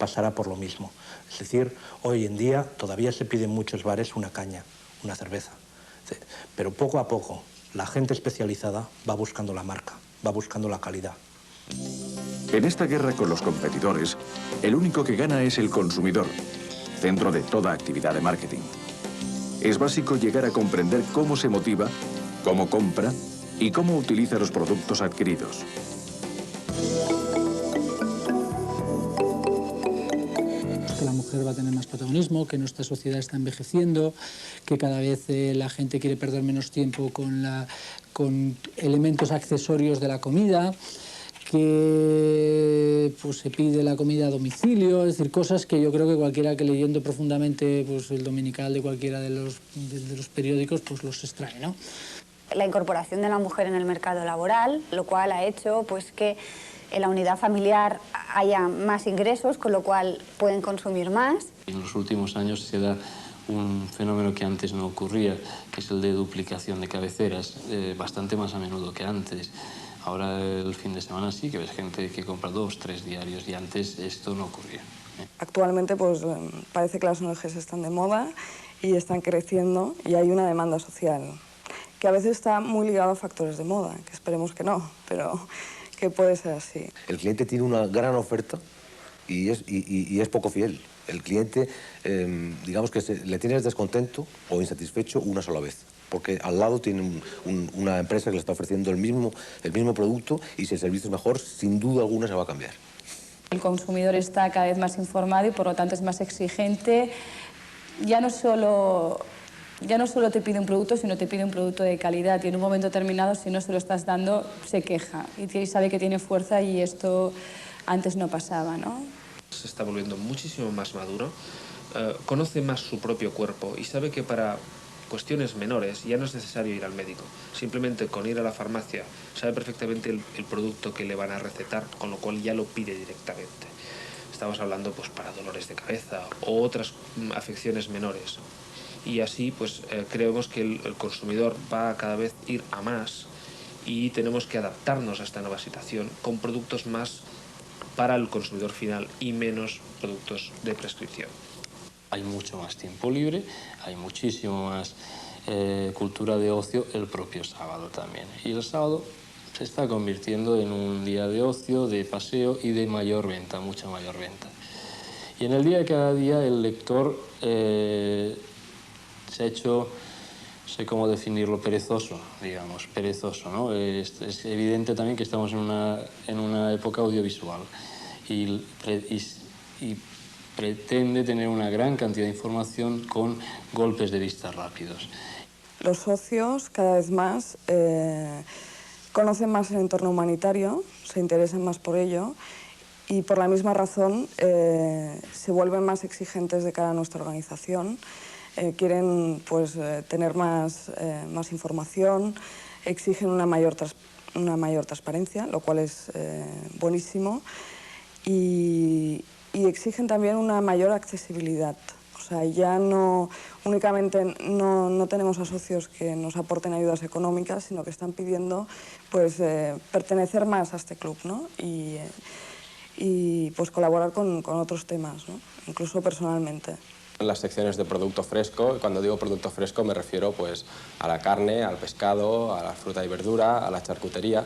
pasará por lo mismo. Es decir, hoy en día todavía se pide en muchos bares una caña, una cerveza. Pero poco a poco la gente especializada va buscando la marca, va buscando la calidad. En esta guerra con los competidores, el único que gana es el consumidor, centro de toda actividad de marketing. Es básico llegar a comprender cómo se motiva, cómo compra y cómo utiliza los productos adquiridos. Que la mujer va a tener más protagonismo, que nuestra sociedad está envejeciendo, que cada vez la gente quiere perder menos tiempo con elementos accesorios de la comida, que pues, se pide la comida a domicilio, es decir, cosas que yo creo que cualquiera que leyendo profundamente pues, el dominical de cualquiera de los periódicos pues los extrae, ¿no? La incorporación de la mujer en el mercado laboral, lo cual ha hecho pues, que en la unidad familiar haya más ingresos, con lo cual pueden consumir más. En los últimos años se da un fenómeno que antes no ocurría, que es el de duplicación de cabeceras, bastante más a menudo que antes. Ahora el fin de semana sí que ves gente que compra 2, 3 diarios y antes esto no ocurría. Actualmente pues parece que las ONGs están de moda y están creciendo y hay una demanda social que a veces está muy ligada a factores de moda, que esperemos que no, pero que puede ser así. El cliente tiene una gran oferta y es poco fiel. El cliente, digamos que le tienes descontento o insatisfecho una sola vez, porque al lado tiene una empresa que le está ofreciendo el mismo producto y si el servicio es mejor, sin duda alguna se va a cambiar. El consumidor está cada vez más informado y por lo tanto es más exigente. Ya no solo te pide un producto, sino te pide un producto de calidad y en un momento determinado, si no se lo estás dando, se queja y sabe que tiene fuerza y esto antes no pasaba, ¿no? Se está volviendo muchísimo más maduro, conoce más su propio cuerpo y sabe que para cuestiones menores ya no es necesario ir al médico. Simplemente con ir a la farmacia sabe perfectamente el producto que le van a recetar, con lo cual ya lo pide directamente. Estamos hablando pues para dolores de cabeza o otras afecciones menores. Y así pues creemos que el consumidor va a cada vez ir a más y tenemos que adaptarnos a esta nueva situación con productos más para el consumidor final y menos productos de prescripción. Hay mucho más tiempo libre, hay muchísimo más cultura de ocio el propio sábado también. Y el sábado se está convirtiendo en un día de ocio, de paseo y de mayor venta, mucha mayor venta. Y en el día de cada día el lector se ha hecho, no sé cómo definirlo, perezoso, digamos, perezoso, ¿no? Es evidente también que estamos en una época audiovisual y pretende tener una gran cantidad de información con golpes de vista rápidos. Los socios cada vez más conocen más el entorno humanitario, se interesan más por ello y por la misma razón se vuelven más exigentes de cara a nuestra organización. Quieren pues, tener más información, exigen una mayor transparencia, lo cual es buenísimo, y exigen también una mayor accesibilidad. O sea, ya no únicamente no tenemos a socios que nos aporten ayudas económicas, sino que están pidiendo pues, pertenecer más a este club, ¿no? Y pues, colaborar con otros temas, ¿no? Incluso personalmente. En las secciones de producto fresco, cuando digo producto fresco me refiero pues, a la carne, al pescado, a la fruta y verdura, a la charcutería.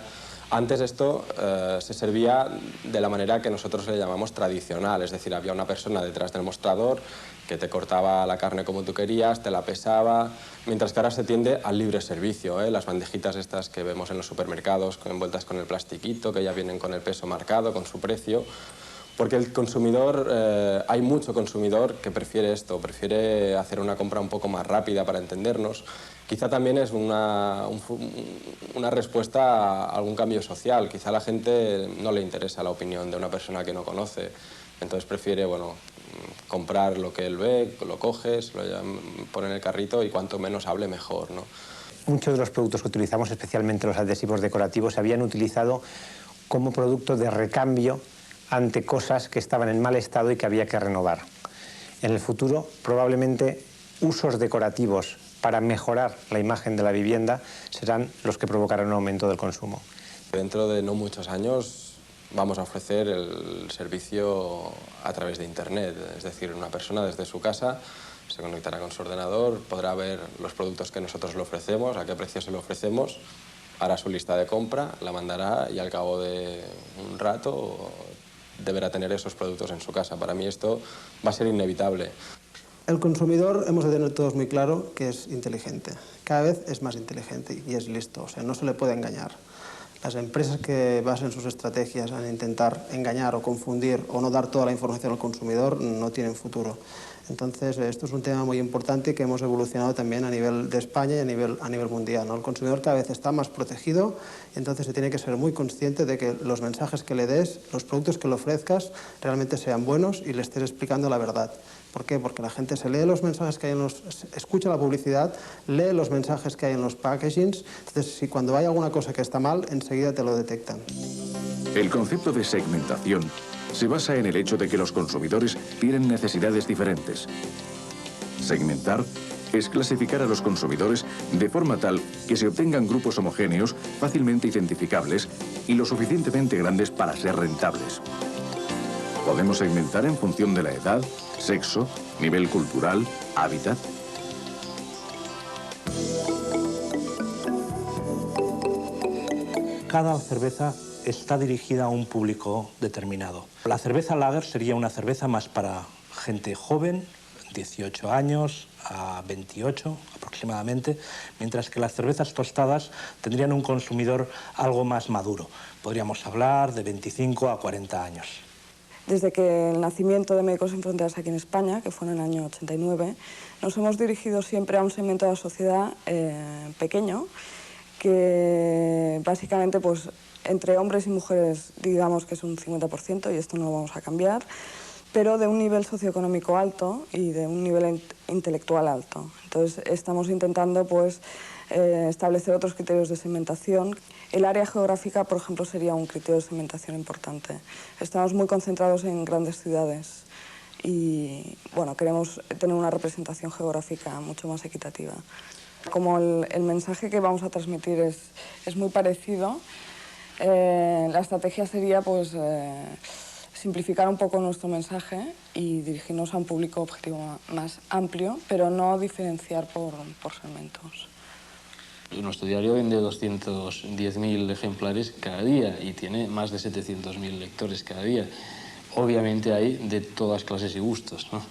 Antes esto se servía de la manera que nosotros le llamamos tradicional, es decir, había una persona detrás del mostrador que te cortaba la carne como tú querías, te la pesaba, mientras que ahora se tiende al libre servicio, las bandejitas estas que vemos en los supermercados envueltas con el plastiquito, que ya vienen con el peso marcado, con su precio, porque el consumidor, hay mucho consumidor que prefiere esto, prefiere hacer una compra un poco más rápida para entendernos. Quizá también es una respuesta a algún cambio social. Quizá a la gente no le interesa la opinión de una persona que no conoce. Entonces prefiere, bueno, comprar lo que él ve, lo coges, lo pone en el carrito y cuanto menos hable mejor, ¿no? Muchos de los productos que utilizamos, especialmente los adhesivos decorativos, se habían utilizado como producto de recambio ante cosas que estaban en mal estado y que había que renovar. En el futuro, probablemente, usos decorativos para mejorar la imagen de la vivienda serán los que provocarán un aumento del consumo. Dentro de no muchos años vamos a ofrecer el servicio a través de Internet. Es decir, una persona desde su casa se conectará con su ordenador, podrá ver los productos que nosotros le ofrecemos, a qué precio se lo ofrecemos, hará su lista de compra, la mandará y al cabo de un rato deberá tener esos productos en su casa. Para mí esto va a ser inevitable. El consumidor hemos de tener todos muy claro que es inteligente. Cada vez es más inteligente y es listo, o sea, no se le puede engañar. Las empresas que basen sus estrategias en intentar engañar o confundir o no dar toda la información al consumidor no tienen futuro. Entonces, esto es un tema muy importante que hemos evolucionado también a nivel de España y a nivel mundial, ¿no? El consumidor cada vez está más protegido y entonces se tiene que ser muy consciente de que los mensajes que le des, los productos que le ofrezcas, realmente sean buenos y le estés explicando la verdad. ¿Por qué? Porque la gente se lee los mensajes que hay escucha la publicidad, lee los mensajes que hay en los packagings, entonces si cuando hay alguna cosa que está mal, enseguida te lo detectan. El concepto de segmentación se basa en el hecho de que los consumidores tienen necesidades diferentes. Segmentar es clasificar a los consumidores de forma tal que se obtengan grupos homogéneos, fácilmente identificables y lo suficientemente grandes para ser rentables. Podemos segmentar en función de la edad, sexo, nivel cultural, hábitat. Cada cerveza está dirigida a un público determinado. La cerveza lager sería una cerveza más para gente joven, 18 años a 28 aproximadamente, mientras que las cervezas tostadas tendrían un consumidor algo más maduro. Podríamos hablar de 25 a 40 años. Desde que el nacimiento de Médicos Sin Fronteras aquí en España, que fue en el año 89, nos hemos dirigido siempre a un segmento de la sociedad pequeño, que básicamente pues, entre hombres y mujeres digamos que es un 50%, y esto no lo vamos a cambiar, pero de un nivel socioeconómico alto y de un nivel intelectual alto. Entonces estamos intentando pues, establecer otros criterios de segmentación. El área geográfica, por ejemplo, sería un criterio de segmentación importante. Estamos muy concentrados en grandes ciudades y bueno, queremos tener una representación geográfica mucho más equitativa. Como el mensaje que vamos a transmitir es muy parecido, la estrategia sería pues, simplificar un poco nuestro mensaje y dirigirnos a un público objetivo más amplio, pero no diferenciar por segmentos. Nuestro diario vende 210.000 ejemplares cada día y tiene más de 700.000 lectores cada día. Obviamente hay de todas clases y gustos, ¿no?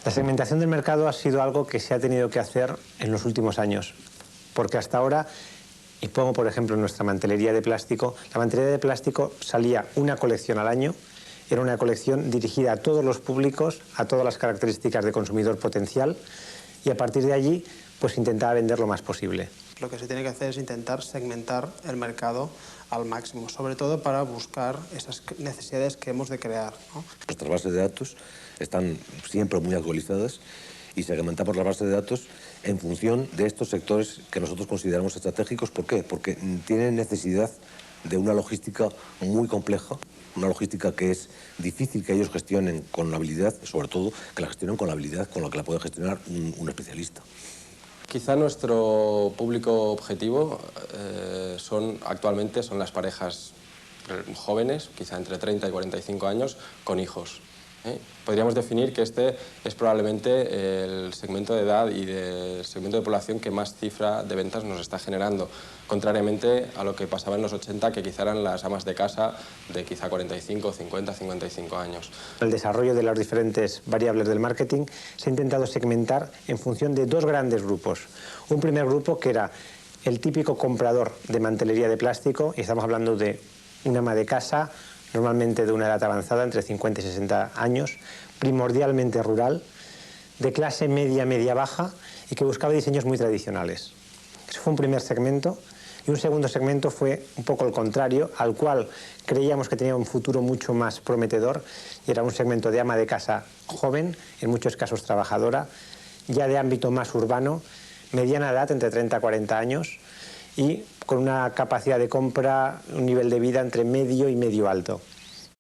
La segmentación del mercado ha sido algo que se ha tenido que hacer en los últimos años, porque hasta ahora, y pongo por ejemplo nuestra mantelería de plástico, la mantelería de plástico salía una colección al año, era una colección dirigida a todos los públicos, a todas las características de consumidor potencial, y a partir de allí pues intentaba vender lo más posible. Lo que se tiene que hacer es intentar segmentar el mercado al máximo, sobre todo para buscar esas necesidades que hemos de crear, ¿no? Nuestras bases de datos están siempre muy actualizadas y segmentamos las bases de datos en función de estos sectores que nosotros consideramos estratégicos. ¿Por qué? Porque tienen necesidad de una logística muy compleja, una logística que es difícil que ellos gestionen con la habilidad, sobre todo que la gestionen con la habilidad con la que la puede gestionar un especialista. Quizá nuestro público objetivo actualmente son las parejas jóvenes, quizá entre 30 y 45 años, con hijos. Podríamos definir que este es probablemente el segmento de edad y el segmento de población que más cifra de ventas nos está generando, contrariamente a lo que pasaba en los 80, que quizá eran las amas de casa de quizá 45, 50, 55 años. El desarrollo de las diferentes variables del marketing se ha intentado segmentar en función de dos grandes grupos. Un primer grupo que era el típico comprador de mantelería de plástico, y estamos hablando de una ama de casa, normalmente de una edad avanzada, entre 50 y 60 años, primordialmente rural, de clase media, media-baja, y que buscaba diseños muy tradicionales. Eso fue un primer segmento, y un segundo segmento fue un poco el contrario, al cual creíamos que tenía un futuro mucho más prometedor, y era un segmento de ama de casa joven, en muchos casos trabajadora, ya de ámbito más urbano, mediana edad, entre 30 y 40 años, y con una capacidad de compra, un nivel de vida entre medio y medio alto.